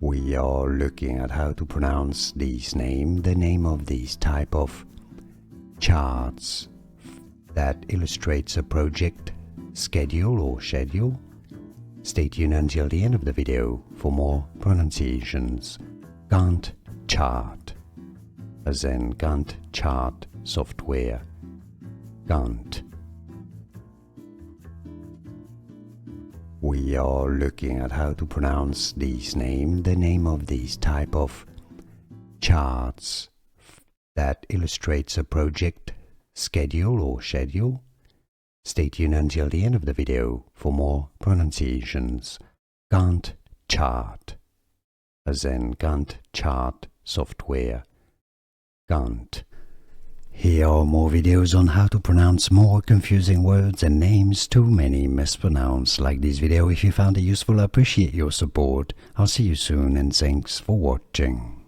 We are looking at how to pronounce the name of these type of charts that illustrates a project, schedule or schedule. Stay tuned until the end of the video for more pronunciations. Gantt chart, as in Gantt chart software. Gantt. We are looking at how to pronounce the name of these type of charts that illustrates a project, schedule or schedule. Stay tuned until the end of the video for more pronunciations. Gantt chart, as in Gantt chart software. Gantt. Here are more videos on how to pronounce more confusing words and names too many mispronounced. Like this video if you found it useful. I appreciate your support. I'll see you soon and thanks for watching.